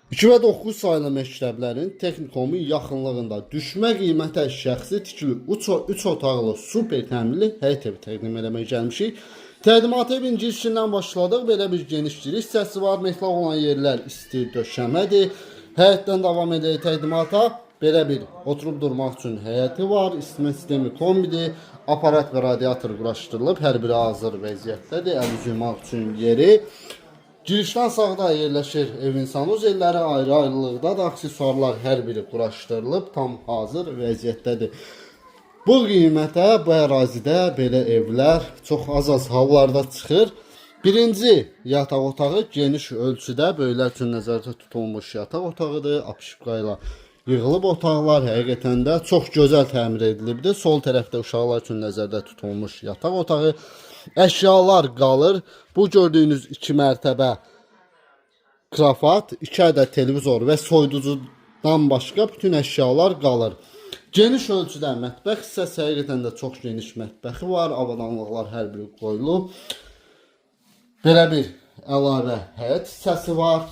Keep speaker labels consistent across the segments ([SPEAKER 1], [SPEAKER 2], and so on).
[SPEAKER 1] 2 və 9 saylı məktəblərin texnikomun yaxınlığında düşmə qiymətə şəxsi tikili 3 otaqlı super təmirli həyət evi təqdim eləmək gəlmişik. Təqdimat evin girişindən başladıq. Belə bir geniş giriş hissəsi var. Metlaq olan yerlər isti döşəmədir. Həyətdən davam edək təqdimata. Belə bir oturub durmaq üçün həyəti var. İsitmə sistemi kombidir. Aparat və radiator quraşdırılıb. Hər biri hazır vəziyyətdədir. Əl yumaq üçün yeri. Girişdən sağda yerləşir evin sanuzelləri, ayrı-ayrılıqda da aksesuarlar hər biri quraşdırılıb, tam hazır vəziyyətdədir. Bu qiymətə, bu ərazidə belə evlər çox az hallarda çıxır. Birinci yataq otağı geniş ölçüdə böyüklər üçün nəzərdə tutulmuş yataq otağıdır. Apışıqqa ilə yığılıb otaqlar həqiqətən də çox gözəl təmir edilibdir. Sol tərəfdə uşaqlar üçün nəzərdə tutulmuş yataq otağı. Əşyalar qalır. Bu gördüyünüz 2 mərtəbə krafat, 2 ədəd televizor və soyuducudan başqa bütün əşyalar qalır. Geniş ölçüdə mətbəx hissəsi, həqiqətən də çox geniş mətbəxi var. Avadanlıqlar hər biri qoyulub. Belə bir əlavə həyət hissəsi var.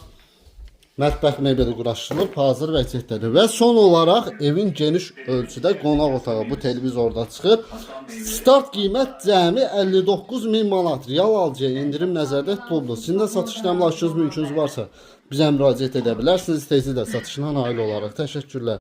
[SPEAKER 1] Mətbəx mebeli quraşdırılıb, hazır vəziyyətdədir. Və son olaraq evin geniş ölçüdə qonaq otağı bu televizorda çıxır. Start qiymət cəmi 59.000 manat. Real alıcıya indirim nəzərdə tutuldu. Sizin də satış işləmi mümkününüz varsa bizə müraciət edə bilərsiniz. Tezliklə satışla nail olaraq. Təşəkkürlər.